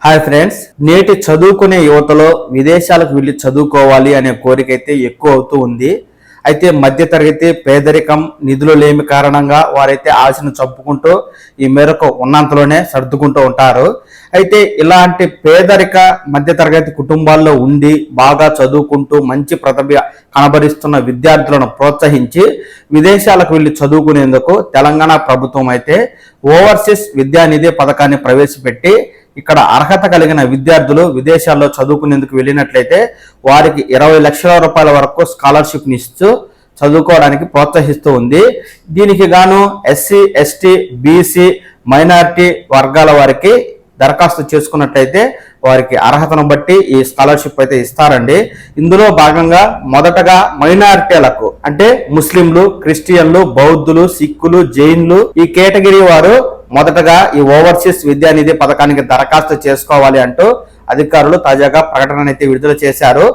Hi friends, నేటి చదువుకునే యువతలో విదేశాలకు వెళ్ళి చదువుకోవాలి అనే కోరిక అయితే ఎక్కువ అవుతూ ఉంది. అయితే మధ్యతరగతి పేదరికం నిధులు లేమి కారణంగా వారైతే ఆశను చంపుకుంటూ ఈ మేరకు ఉన్నంతలోనే సర్దుకుంటూ ఉంటారు. అయితే ఇలాంటి పేదరిక మధ్యతరగతి కుటుంబాల్లో ఉండి బాగా చదువుకుంటూ మంచి ప్రతిభ కనబరిస్తున్న విద్యార్థులను ప్రోత్సహించి విదేశాలకు వెళ్ళి చదువుకునేందుకు తెలంగాణ ప్రభుత్వం అయితే ఓవర్సీస్ విద్యానిధి పథకాన్ని ప్రవేశపెట్టి ఇక్కడ అర్హత కలిగిన విద్యార్థులు విదేశాల్లో చదువుకునేందుకు వెళ్ళినట్లయితే వారికి 20 లక్షల రూపాయల వరకు స్కాలర్షిప్ని ఇస్తూ చదువుకోవడానికి ప్రోత్సహిస్తూ ఉంది. దీనికి గాను ఎస్సీ, ఎస్టీ, బీసీ, మైనారిటీ వర్గాల వారికి దరఖాస్తు చేసుకున్నట్లయితే వారికి అర్హతను బట్టి ఈ స్కాలర్షిప్ అయితే ఇస్తారండి. ఇందులో భాగంగా మొదటగా మైనారిటీలకు అంటే ముస్లింలు, క్రిస్టియన్లు, బౌద్ధులు, సిక్కులు, జైన్లు ఈ కేటగిరీ వారు మొదటగా ఈ ఓవర్సీస్ విద్యానిధి పథకానికి దరఖాస్తు చేసుకోవాలి అంటూ అధికారులు తాజాగా ప్రకటన అయితే విడుదల చేశారు.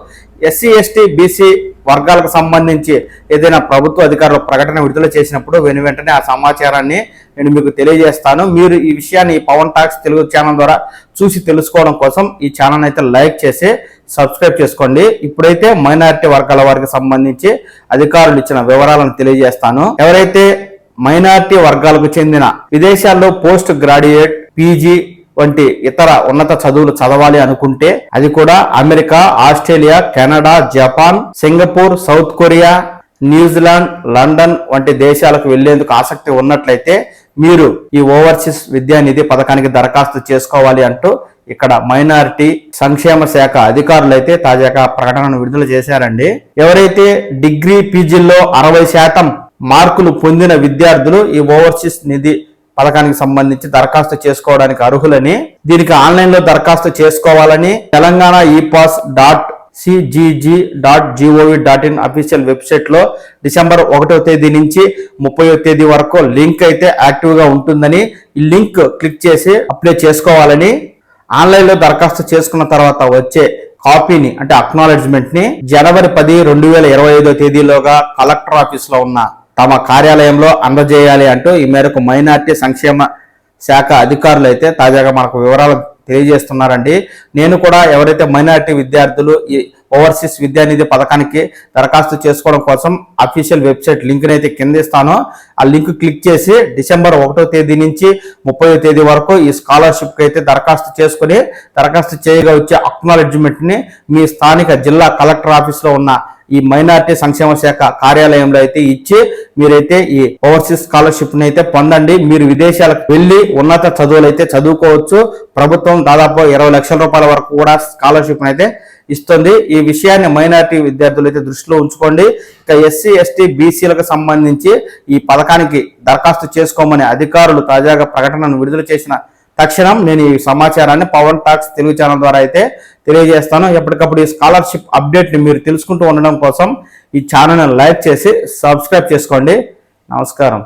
ఎస్సీ, ఎస్టీ, బీసీ వర్గాలకు సంబంధించి ఏదైనా ప్రభుత్వ అధికారులు ప్రకటన విడుదల చేసినప్పుడు వెంటనే ఆ సమాచారాన్ని నేను మీకు తెలియజేస్తాను. మీరు ఈ విషయాన్ని పవన్ టాక్స్ తెలుగు ఛానల్ ద్వారా చూసి తెలుసుకోవడం కోసం ఈ ఛానల్ అయితే లైక్ చేసి సబ్స్క్రైబ్ చేసుకోండి. ఇప్పుడైతే మైనారిటీ వర్గాల వారికి సంబంధించి అధికారులు ఇచ్చిన వివరాలను తెలియజేస్తాను. ఎవరైతే మైనారిటీ వర్గాలకు చెందిన విదేశాల్లో పోస్ట్ గ్రాడ్యుయేట్, పీజీ వంటి ఇతర ఉన్నత చదువులు చదవాలి అనుకుంటే అది కూడా America, Australia, Canada, Japan, Singapore, south Korea, New Zealand, London వంటి దేశాలకు వెళ్లేందుకు ఆసక్తి ఉన్నట్లయితే మీరు ఈ ఓవర్సీస్ విద్యానిధి పథకానికి దరఖాస్తు చేసుకోవాలి అంటూ ఇక్కడ మైనారిటీ సంక్షేమ శాఖ అధికారులు అయితే తాజాగా ప్రకటనను విడుదల చేశారండి. ఎవరైతే డిగ్రీ, పీజీల్లో 60% మార్కులు పొందిన విద్యార్థులు ఈ ఓవర్సీస్ నిధి పథకానికి సంబంధించి దరఖాస్తు చేసుకోవడానికి అర్హులని, దీనికి ఆన్లైన్ లో దరఖాస్తు చేసుకోవాలని తెలంగాణ epass.cgg.gov.in అఫీషియల్ వెబ్సైట్ లో డిసెంబర్ 1వ తేదీ నుంచి 30వ తేదీ వరకు లింక్ అయితే యాక్టివ్ గా ఉంటుందని, ఈ లింక్ క్లిక్ చేసి అప్లై చేసుకోవాలని, ఆన్లైన్ లో దరఖాస్తు చేసుకున్న తర్వాత వచ్చే కాపీని అంటే అక్నాలెడ్జ్మెంట్ ని జనవరి 10, 2025 తేదీలోగా కలెక్టర్ ఆఫీస్ లో ఉన్న తమ కార్యాలయంలో అందజేయాలి అంటూ ఈ మేరకు మైనారిటీ సంక్షేమ శాఖ అధికారులు అయితే తాజాగా మనకు వివరాలు తెలియజేస్తున్నారండి. నేను కూడా ఎవరైతే మైనారిటీ విద్యార్థులు ఈ ఓవర్సీస్ విద్యానిధి పథకానికి దరఖాస్తు చేసుకోవడం కోసం అఫీషియల్ వెబ్సైట్ లింక్ అయితే కింద ఇస్తాను. ఆ లింక్ క్లిక్ చేసి డిసెంబర్ 1వ తేదీ నుంచి 30వ తేదీ వరకు ఈ స్కాలర్షిప్ అయితే దరఖాస్తు చేసుకుని దరఖాస్తు చేయగా వచ్చే అక్నాలెడ్జ్మెంట్ ని మీ స్థానిక జిల్లా కలెక్టర్ ఆఫీస్ లో ఉన్న ఈ మైనారిటీ సంక్షేమ శాఖ కార్యాలయంలో అయితే ఇచ్చి మీరైతే ఈ ఓవర్సీస్ స్కాలర్షిప్ ని అయితే పొందండి. మీరు విదేశాలకు వెళ్లి ఉన్నత చదువులు అయితే చదువుకోవచ్చు. ప్రభుత్వం దాదాపు 20 లక్షల రూపాయల వరకు కూడా స్కాలర్షిప్ అయితే ఇస్తుంది. ఈ విషయాన్ని మైనారిటీ విద్యార్థులు అయితే దృష్టిలో ఉంచుకోండి. ఇక ఎస్సీ, ఎస్టీ, బీసీలకు సంబంధించి ఈ పథకానికి దరఖాస్తు చేసుకోమని అధికారులు తాజాగా ప్రకటనను విడుదల చేసిన తక్షణం నేను ఈ సమాచారాన్ని పవన్ టాక్స్ తెలుగు ఛానల్ ద్వారా అయితే తెలియజేస్తాను. ఎప్పటికప్పుడు ఈ స్కాలర్షిప్ అప్డేట్ ని మీరు తెలుసుకుంటూ ఉండడం కోసం ఈ ఛానల్ని లైక్ చేసి సబ్స్క్రైబ్ చేసుకోండి. నమస్కారం.